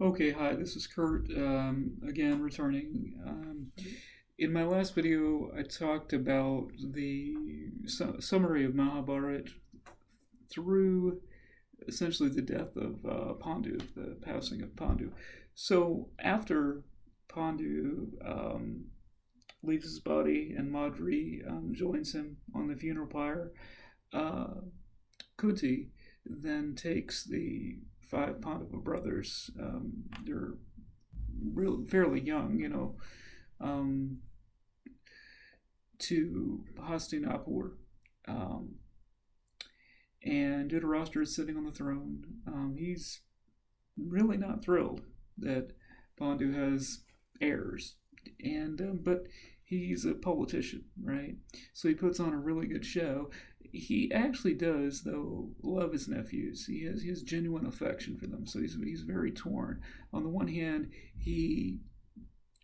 Okay, hi, this is Kurt, again returning. In my last video, I talked about the summary of Mahabharata through essentially the death of Pandu, the passing of Pandu. So after Pandu leaves his body and Madri joins him on the funeral pyre, uh, Kunti then takes the five Pandava brothers. They're fairly young, um, to Hastinapur. Um, and Dhritarashtra is sitting on the throne. He's really not thrilled that Pandu has heirs, and but he's a politician, right? So he puts on a really good show. He actually does, though, love his nephews. He has genuine affection for them. So he's very torn. On the one hand, he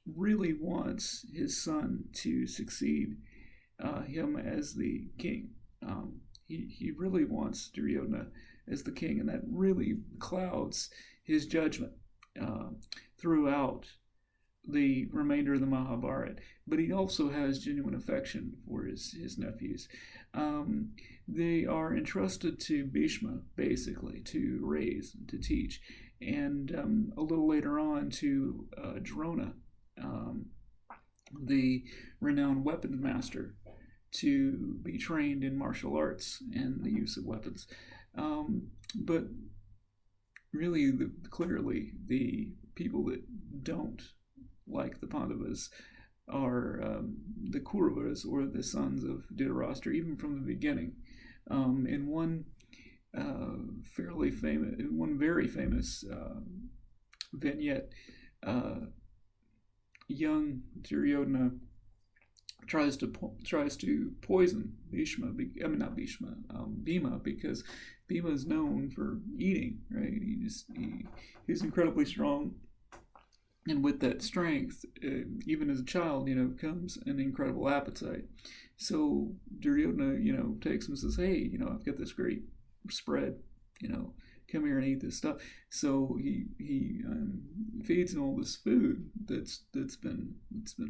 really wants his son to succeed him as the king. He really wants Duryodhana as the king, and that really clouds his judgment uh, throughout the remainder of the Mahabharata. But he also has genuine affection for his nephews. They are entrusted to Bhishma, basically, to raise, to teach, and a little later on to Drona, um, the renowned weapons master, to be trained in martial arts and the use of weapons. But really, clearly, the people that don't like the Pandavas are the Kauravas, or the sons of Dhritarashtra, even from the beginning. In one one very famous vignette, young Duryodhana tries to poison Bhishma. I mean, not Bhishma, Bhima, because Bhima is known for eating. Right? He's incredibly strong, and with that strength, even as a child, comes an incredible appetite. So Duryodhana, takes him and says, "Hey, I've got this great spread. You know, come here and eat this stuff." So he feeds him all this food that's been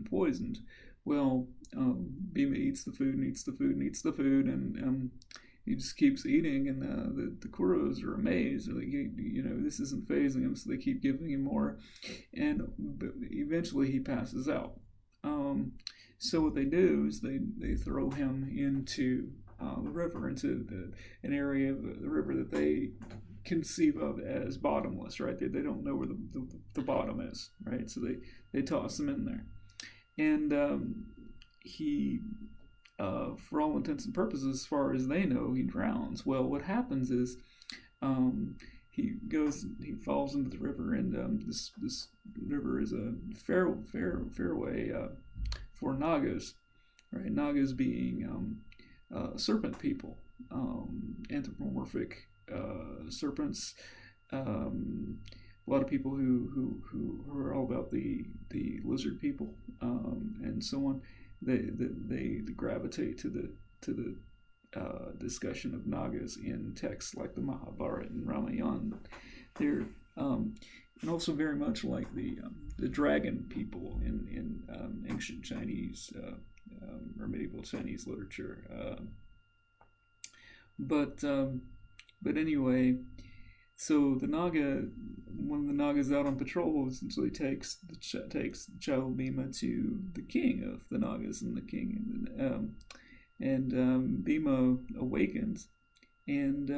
poisoned. Well, Bhima eats the food and eats the food and eats the food, and he just keeps eating, and the Kuros are amazed. They're like, this isn't phasing him, so they keep giving him more, and eventually he passes out. So what they do is they throw him into the river, into an area of the river that they conceive of as bottomless, right? They don't know where the bottom is, right? So they toss him in there, and he, for all intents and purposes, as far as they know, he drowns. Well, what happens is he falls into the river, and this river is a fairway for Nagas, right? Nagas being serpent people, anthropomorphic serpents. A lot of people who are all about the lizard people, and so on. They gravitate to the discussion of Nagas in texts like the Mahabharata and Ramayana. They're and also very much like the dragon people in ancient Chinese or medieval Chinese literature. But anyway, so one of the Nagas out on patrol essentially takes the child Bhima to the king of the Nagas, and the king and Bhima awakens, and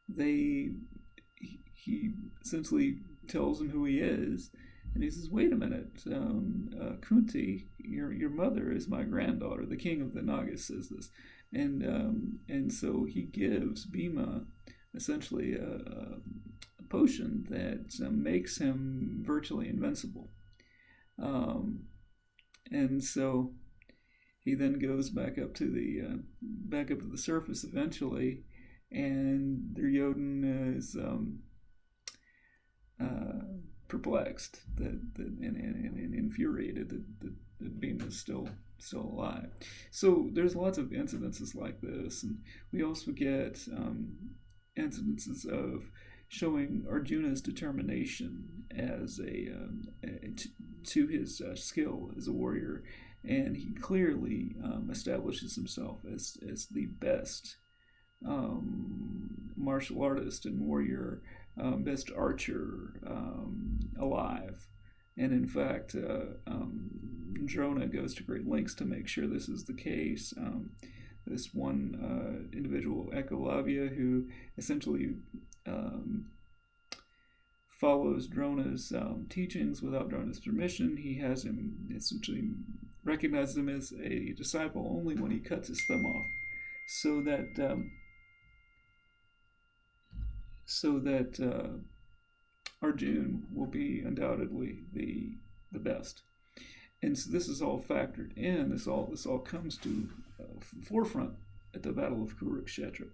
he essentially tells him who he is, and he says, "Wait a minute, Kunti, your mother is my granddaughter." The king of the Nagas says this, and so he gives Bhima essentially a potion that makes him virtually invincible. And so he then goes back up to the surface eventually, and Duryodhana is perplexed and infuriated that Bhima is still alive. So there's lots of incidences like this, and we also get incidences of showing Arjuna's determination as to his skill as a warrior, and he clearly establishes himself as the best martial artist and warrior, best archer alive. And in fact, Drona goes to great lengths to make sure this is the case. This one individual, Ekalavya, who essentially follows Drona's teachings without Drona's permission. He has him essentially recognizes him as a disciple only when he cuts his thumb off, so that Arjun will be undoubtedly the best. And so this is all factored in. This all comes to forefront at the Battle of Kurukshetra.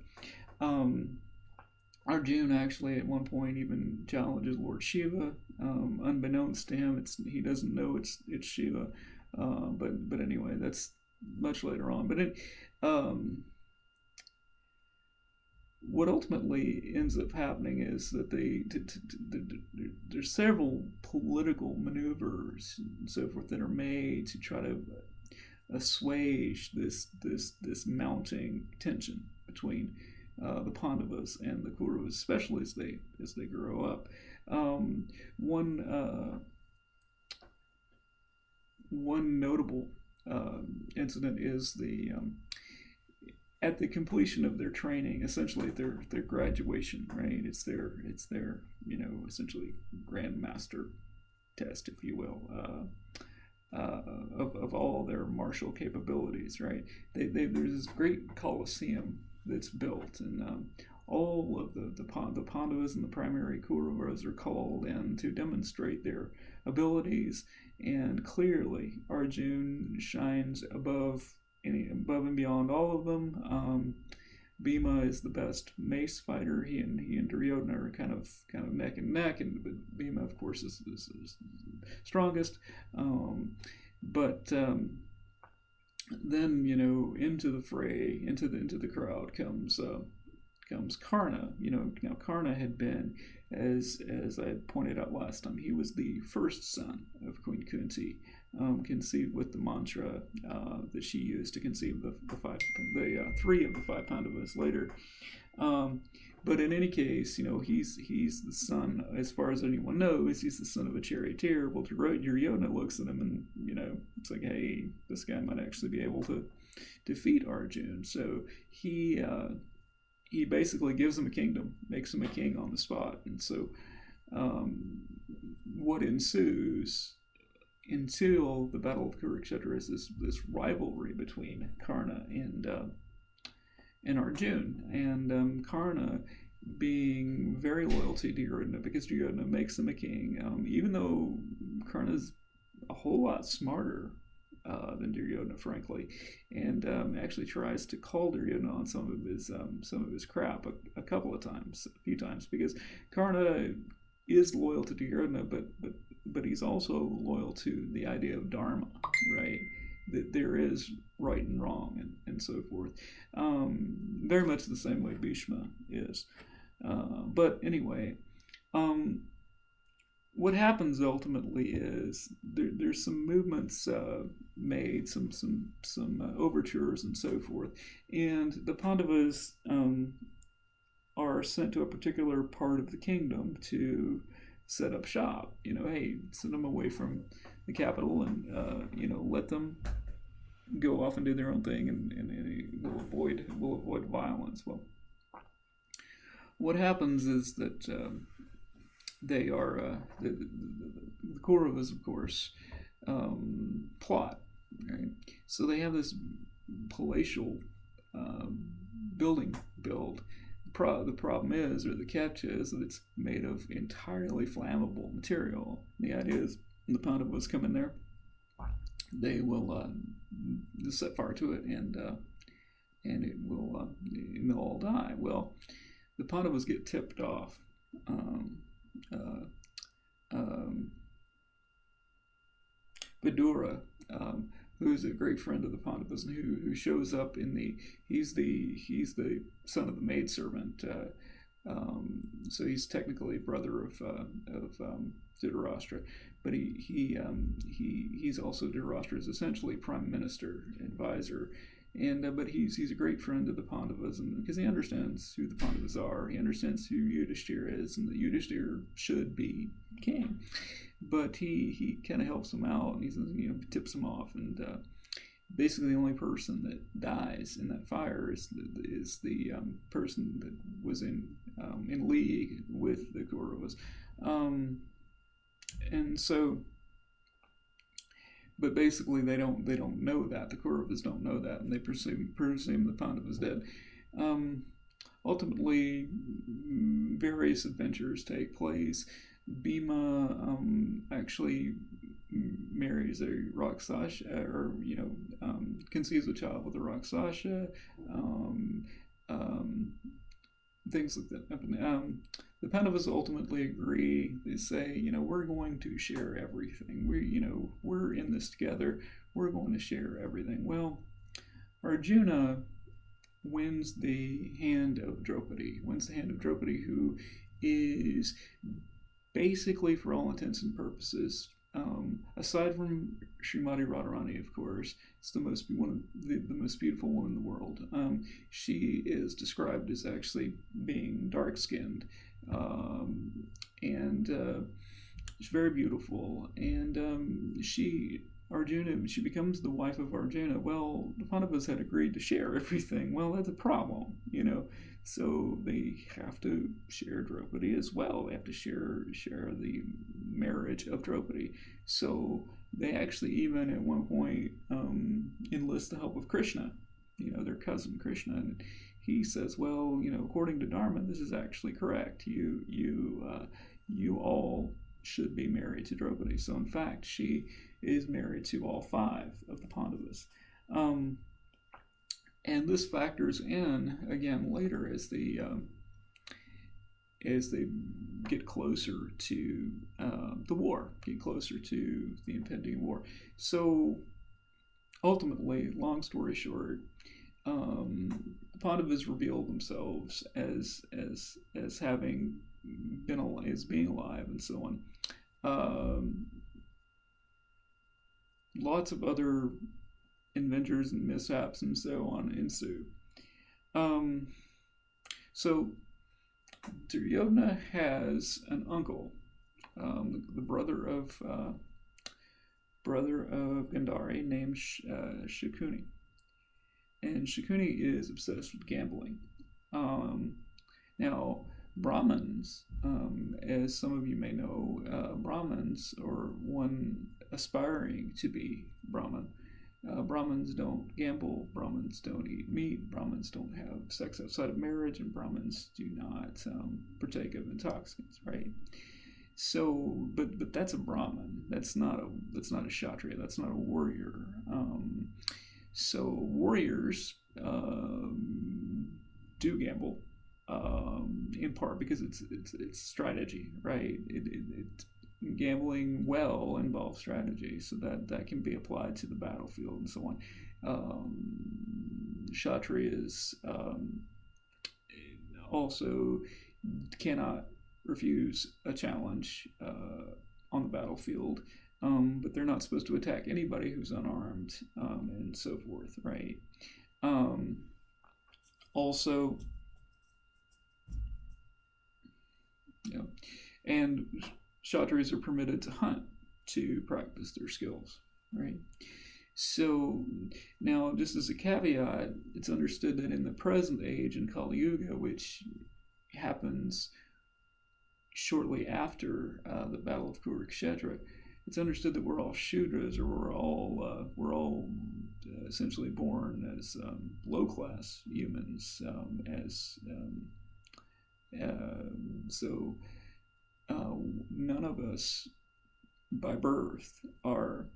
Arjun actually at one point even challenges Lord Shiva. Unbeknownst to him, he doesn't know it's Shiva. But anyway, that's much later on. But what ultimately ends up happening is that there's several political maneuvers and so forth that are made to try to assuage this mounting tension between the Pandavas and the Kauravas, especially as they grow up. One notable incident is at the completion of their training, essentially their graduation, right? It's their essentially grandmaster test, if you will, of all their martial capabilities, right? There's this great coliseum that's built, and all of the Pandavas and the primary Kauravas are called in to demonstrate their abilities, and clearly Arjun shines above and beyond all of them. Bhima is the best mace fighter. He and Duryodhana are kind of neck and neck, and Bhima, of course, is strongest. But then into the fray, into the crowd comes Karna. Now Karna had been, as I pointed out last time, he was the first son of Queen Kunti, conceived with the mantra that she used to conceive the three of the five Pandavas later. But in any case, he's the son, as far as anyone knows, he's the son of a charioteer. Well, Duryodhana looks at him and, it's like, hey, this guy might actually be able to defeat Arjun. So he basically gives him a kingdom, makes him a king on the spot. And so what ensues until the Battle of Kurukshetra is this rivalry between Karna and Arjun, and Karna being very loyal to Duryodhana because Duryodhana makes him a king, even though Karna's a whole lot smarter than Duryodhana, frankly, and actually tries to call Duryodhana on some of his crap a few times, because Karna is loyal to Duryodhana, but he's also loyal to the idea of dharma, right? That there is right and wrong and so forth. Very much the same way Bhishma is. But anyway, what happens ultimately is there's some movements made, some overtures and so forth, and the Pandavas are sent to a particular part of the kingdom to set up shop. Hey, send them away from the capital and let them go off and do their own thing, and we'll avoid violence. Well, what happens is that they are the Kauravas, of course, plot. Right? So they have this palatial building build. The problem is, or the catch is, that it's made of entirely flammable material. The idea is, when the Pandavas come in there, they will set fire to it, and it will, and they'll all die. Well, the Pandavas get tipped off. Vidura, who's a great friend of the Pandavas, and who shows up he's the son of the maidservant So he's technically brother of Dhritarashtra, but he's also Dhritarashtra's essentially prime minister, advisor, and but he's a great friend of the Pandavas, and because he understands who the Pandavas are, he understands who Yudhishthira is, and that Yudhishthira should be king, but he kind of helps him out, and he says, tips him off, and basically the only person that dies in that fire is the person that was in league with the Kauravas, and so, but basically they don't know that, the Kauravas don't know that, and they presume the Pandava's dead. Ultimately, various adventures take place. Bhima actually marries a Rakshasa, or conceives a child with a Rakshasa. Things like that happen. The Pandavas ultimately agree. They say, we're going to share everything. We're in this together. We're going to share everything. Well, Arjuna wins the hand of Draupadi. Who is basically, for all intents and purposes, aside from Srimati Radharani, of course, it's the most beautiful woman in the world. She is described as actually being dark-skinned, and she's very beautiful. And she becomes the wife of Arjuna. Well, the Pandavas had agreed to share everything. Well, that's a problem, So they have to share Draupadi as well. They have to share the marriage of Draupadi. So they actually even at one point enlist the help of Krishna, their cousin Krishna, and he says, well, according to Dharma, this is actually correct. You all should be married to Draupadi. So in fact, she is married to all 5 of the Pandavas. And this factors in again later as they get closer to the war, get closer to the impending war. So ultimately, long story short, the Pandavas reveal themselves as having being alive, and so on. Lots of other adventures and mishaps and so on ensue. So Duryodhana has an uncle, the brother of Gandhari, named Shakuni, and Shakuni is obsessed with gambling. Now, Brahmins, as some of you may know, Brahmins, or one aspiring to be Brahmin, Brahmins don't gamble, Brahmins don't eat meat, Brahmins don't have sex outside of marriage, and Brahmins do not partake of intoxicants, right? So, but that's a Brahmin. That's not a Kshatriya. That's not a warrior. So warriors do gamble, in part because it's strategy, right? Gambling well involves strategy, so that can be applied to the battlefield and so on. Kshatriyas also cannot refuse a challenge on the battlefield, but they're not supposed to attack anybody who's unarmed, and so forth, right? Also, and Kshatriyas are permitted to hunt to practice their skills, right? So now, just as a caveat, it's understood that in the present age, in Kali Yuga, which happens shortly after the Battle of Kurukshetra, it's understood that we're all Shudras, or we're all essentially born as low-class humans, so none of us by birth are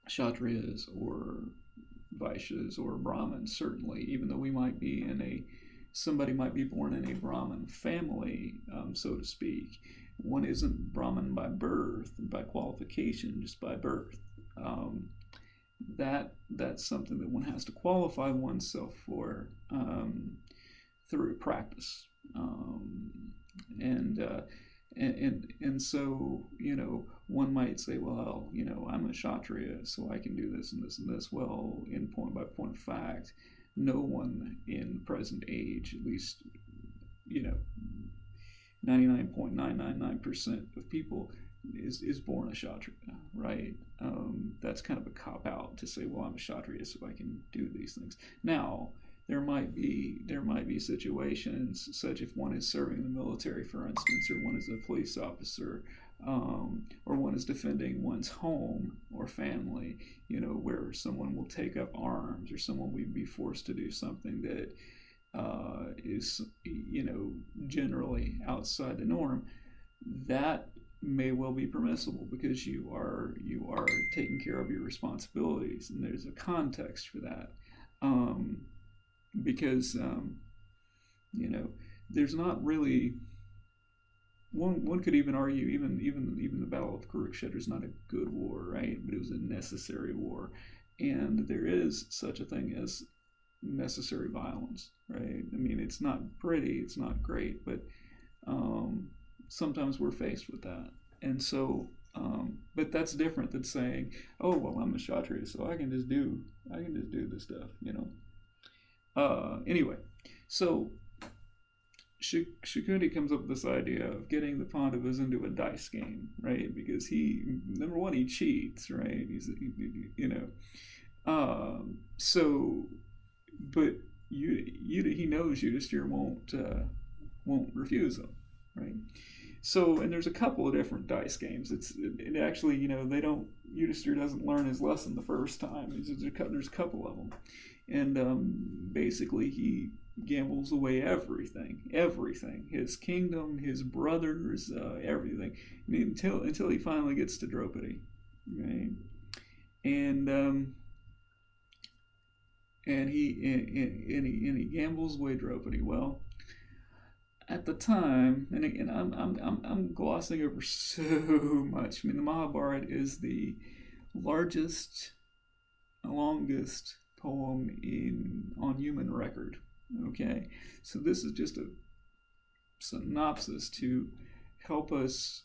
Kshatriyas or Vaishyas or Brahmins, certainly, even though somebody might be born in a Brahmin family, so to speak. One isn't Brahmin by birth, by qualification, just by birth. That's something that one has to qualify oneself for through practice, um, and and so one might say, well, I'm a kshatriya, so I can do this and this and this. Well, in point by point of fact, no one in present age, at least 99.999% of people is born a kshatriya, right? That's kind of a cop out to say, well, I'm a kshatriya, so I can do these things. Now, there might be situations such if one is serving the military, for instance, or one is a police officer, or one is defending one's home or family, where someone will take up arms or someone will be forced to do something that is generally outside the norm. That may well be permissible because you are taking care of your responsibilities, and there's a context for that. Because you know there's not really one could even argue even the Battle of Kurukshetra is not a good war, right? But it was a necessary war, and there is such a thing as necessary violence, right? I mean, it's not pretty, it's not great, but sometimes we're faced with that, and so. But that's different than saying, "Oh well, I'm a kshatriya, so I can just do this stuff." Anyway, so Shikundi comes up with this idea of getting the Pandavas into a dice game, right? Because number one, he cheats, right? So, but he knows Yudhishthira won't refuse him, right? So, and there's a couple of different dice games. It actually, they don't. Yudhishthira doesn't learn his lesson the first time. There's a couple of them, and basically he gambles away everything, his kingdom, his brothers, everything, until he finally gets to Draupadi, right? And he gambles away Draupadi. Well, at the time, and again, I'm glossing over so much. I mean, the Mahabharata is the largest, longest poem on human record. Okay, so this is just a synopsis to help us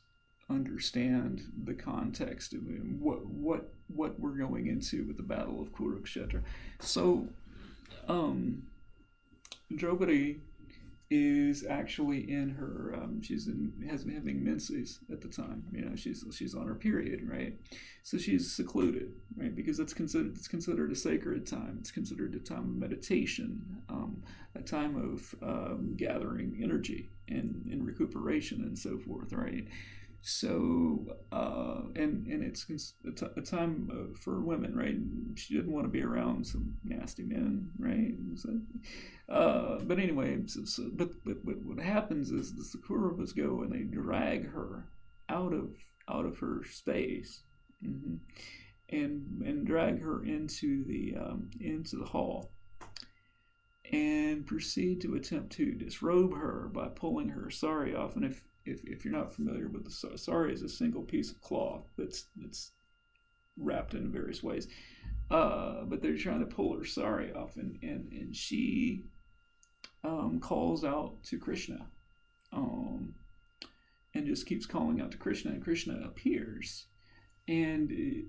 understand the context of what we're going into with the Battle of Kurukshetra. So, Draupadi is actually in her has been having menses at the time. She's on her period, right? So she's secluded, right? Because it's considered a sacred time. It's considered a time of meditation, a time of gathering energy and recuperation and so forth, right? So and it's a time for women, right? She didn't want to be around some nasty men, right? But anyway, but what happens is the Sakuravas go and they drag her out of her space, mm-hmm, and drag her into the hall, and proceed to attempt to disrobe her by pulling her sari off. And if you're not familiar with the sari, is a single piece of cloth that's wrapped in various ways. But they're trying to pull her sari off, and she calls out to Krishna, and just keeps calling out to Krishna, and Krishna appears. And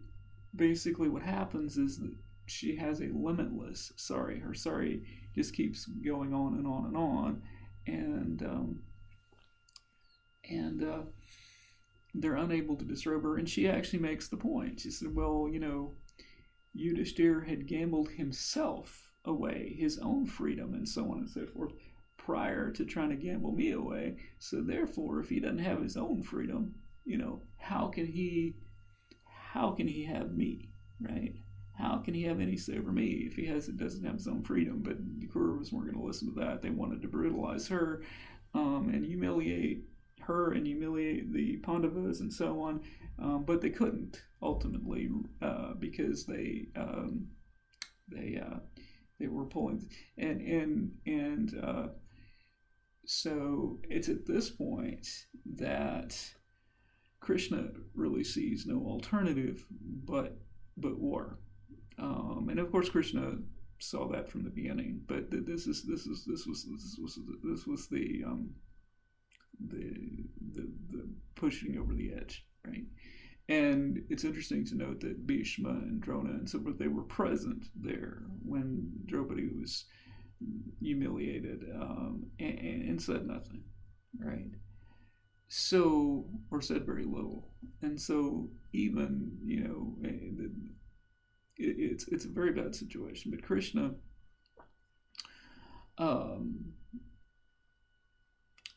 basically what happens is that she has a limitless sari. Her sari just keeps going on and on and on, and they're unable to disrobe her. And she actually makes the point. She said, well, Yudhishthira had gambled himself away, his own freedom, and so on and so forth, prior to trying to gamble me away. So therefore, if he doesn't have his own freedom, how can he have me, right? How can he have any say over me if he doesn't have his own freedom? But the Kauravas weren't going to listen to that. They wanted to brutalize her, and humiliate her and humiliate the Pandavas and so on, but they couldn't ultimately because they were pulling, and so it's at this point that Krishna really sees no alternative but war. And of course, Krishna saw that from the beginning. But this was the pushing over the edge, right? And it's interesting to note that Bhishma and Drona and so forth, they were present there when Draupadi was humiliated, and said nothing, right? So, or said very little. And so, even, it's a very bad situation. But Krishna, um,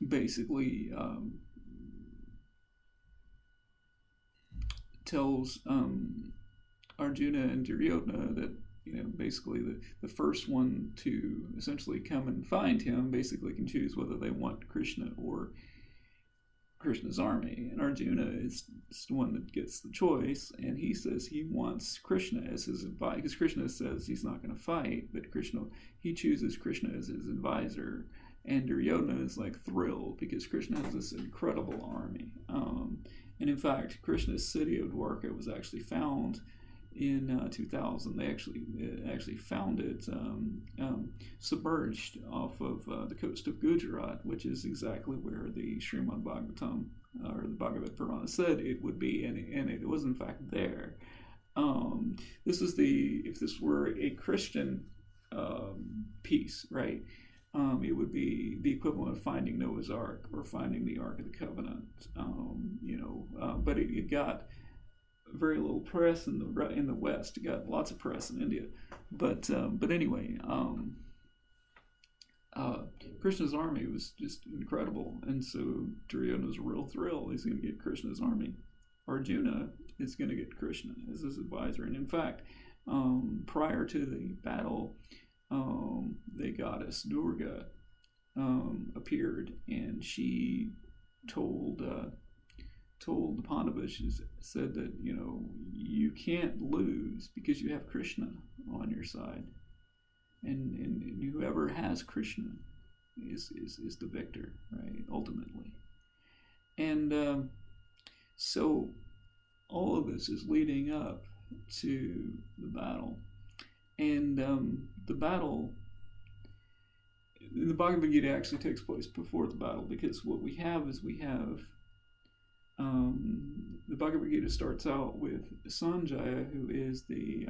basically, tells Arjuna and Duryodhana that, basically the first one to essentially come and find him basically can choose whether they want Krishna or Krishna's army. And Arjuna is the one that gets the choice, and he says he wants Krishna as his advisor, because Krishna says he's not going to fight, but he chooses Krishna as his advisor. And Duryodhana is like thrilled because Krishna has this incredible army. And in fact, Krishna's city of Dwarka was actually found in 2000. They actually found it submerged off of the coast of Gujarat, which is exactly where the Srimad Bhagavatam or the Bhagavad Purana said it would be, and it was in fact there. If this were a Christian piece, right? It would be the equivalent of finding Noah's Ark or finding the Ark of the Covenant. But it got very little press in the West. It got lots of press in India. But anyway, Krishna's army was just incredible, and so Duryodhana was a real thrill. He's going to get Krishna's army. Arjuna is going to get Krishna as his advisor, and in fact, prior to the battle, the goddess Durga appeared, and she told the Pandavas, said that you can't lose because you have Krishna on your side, and whoever has Krishna is the victor, right? Ultimately, and so all of this is leading up to the battle. And the battle, the Bhagavad Gita actually takes place before the battle, because what we have is the Bhagavad Gita starts out with Sanjaya, who is the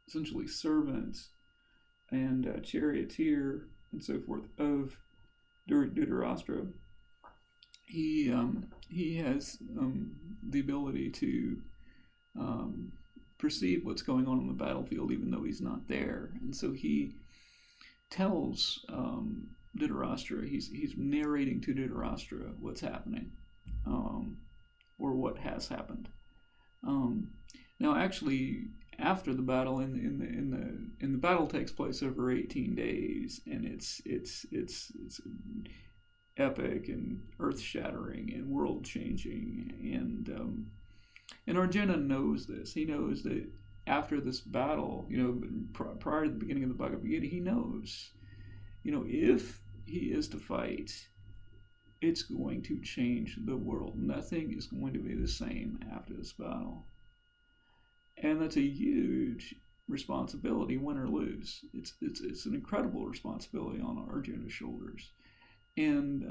essentially servant and charioteer and so forth of Dhritarashtra. He has the ability to perceive what's going on the battlefield, even though he's not there. And so he tells Dhritarashtra, he's narrating to Dhritarashtra what's happening, or what has happened. Now, actually, after the battle, in the battle takes place over 18 days, and it's epic and earth-shattering and world-changing, and Arjuna knows this. He knows that after this battle, prior to the beginning of the Bhagavad Gita, he knows, if he is to fight, it's going to change the world. Nothing is going to be the same after this battle. And that's a huge responsibility, win or lose. It's an incredible responsibility on Arjuna's shoulders. And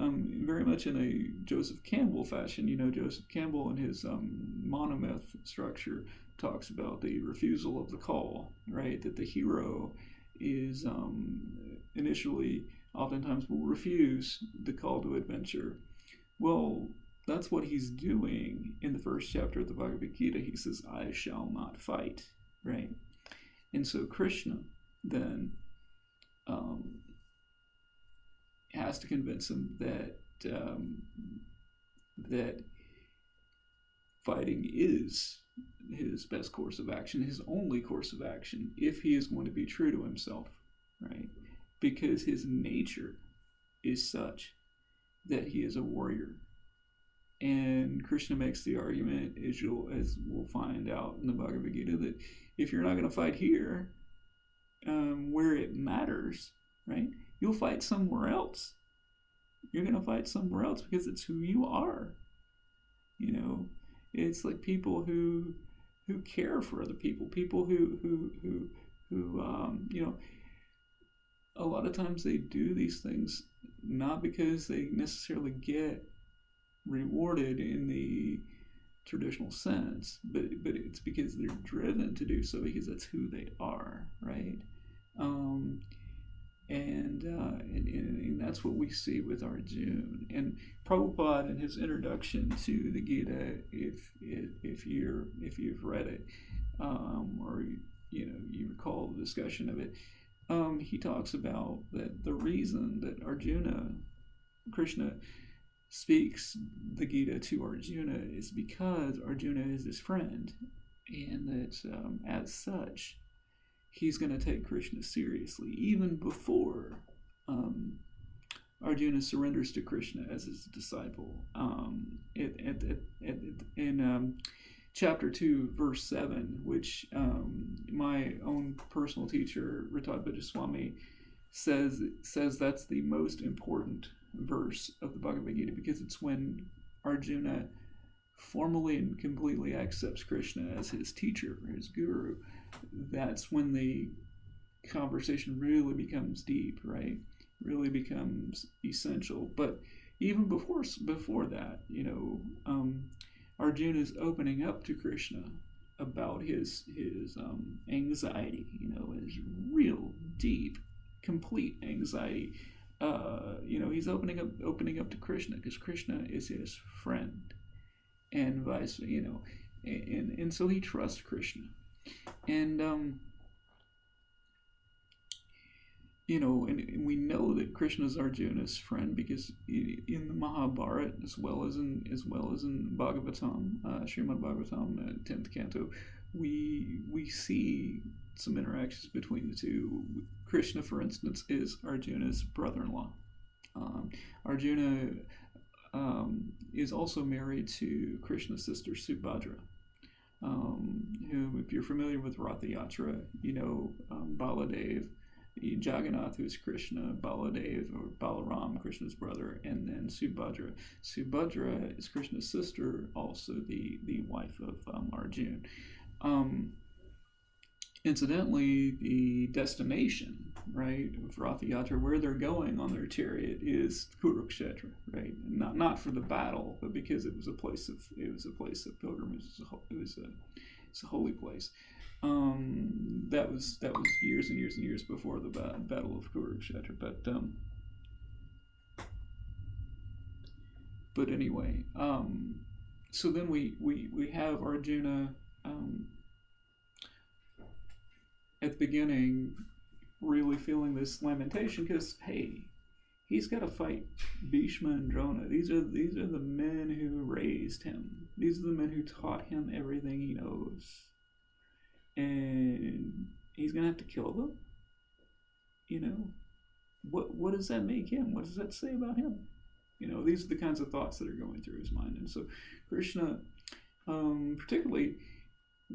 very much in a Joseph Campbell fashion, Joseph Campbell in his monomyth structure talks about the refusal of the call, right? That the hero is initially, oftentimes will refuse the call to adventure. Well, that's what he's doing in the first chapter of the Bhagavad Gita. He says, I shall not fight, right? And so Krishna then has to convince him that fighting is his best course of action, his only course of action, if he is going to be true to himself, right? Because his nature is such that he is a warrior. And Krishna makes the argument, as we'll find out in the Bhagavad Gita, that if you're not going to fight here, where it matters, right? You'll fight somewhere else. You're going to fight somewhere else because it's who you are. It's like people who care for other people who who a lot of times they do these things not because they necessarily get rewarded in the traditional sense, but it's because they're driven to do so because that's who they are, right? Um, and that's what we see with Arjuna. And Prabhupada, in his introduction to the Gita, if you've read it, or you recall the discussion of it, he talks about that the reason that Krishna speaks the Gita to Arjuna is because Arjuna is his friend, and that as such, he's going to take Krishna seriously, even before Arjuna surrenders to Krishna as his disciple. In chapter 2, verse 7, which my own personal teacher, Ritad Bajaswami, says that's the most important verse of the Bhagavad Gita, because it's when Arjuna formally and completely accepts Krishna as his teacher, his guru. That's when the conversation really becomes deep, right? Really becomes essential. But even before that, Arjuna is opening up to Krishna about his anxiety, his real deep, complete anxiety. He's opening up to Krishna because Krishna is his friend, and vice, and so he trusts Krishna, and and we know that Krishna is Arjuna's friend because in the Mahabharata, as well as in Bhagavatam, Srimad Bhagavatam, 10th canto, we see some interactions between the two. Krishna, for instance, is Arjuna's brother-in-law. Arjuna is also married to Krishna's sister Subhadra, who, if you're familiar with Ratha Yatra, Baladev, Jagannath, who is Krishna, Baladev or Balaram, Krishna's brother, and then Subhadra. Subhadra is Krishna's sister, also the wife of Arjuna. Incidentally, the destination, right, of Ratha Yatra, where they're going on their chariot, is Kurukshetra, right? Not for the battle, but because it was a place of pilgrimage. It's a holy place. That was years and years and years before the Battle of Kurukshetra. But anyway, so then we have Arjuna at the beginning really feeling this lamentation because, hey, he's got to fight Bhishma and Drona. These are the men who raised him. These are the men who taught him everything he knows. And he's going to have to kill them? What does that make him? What does that say about him? These are the kinds of thoughts that are going through his mind. And so Krishna, particularly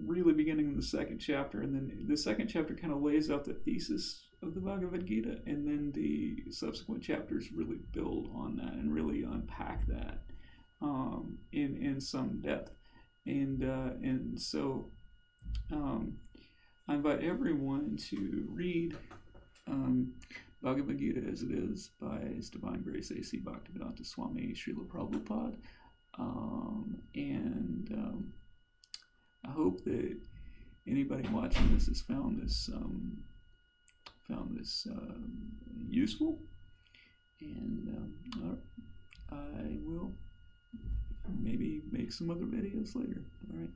really beginning in the second chapter, and then the second chapter kind of lays out the thesis of the Bhagavad Gita, and then the subsequent chapters really build on that and really unpack that in some depth. And so I invite everyone to read Bhagavad Gita as it is by His Divine Grace A.C. Bhaktivedanta Swami Srila Prabhupada, and I hope that anybody watching this has found this useful, and I will maybe make some other videos later. All right.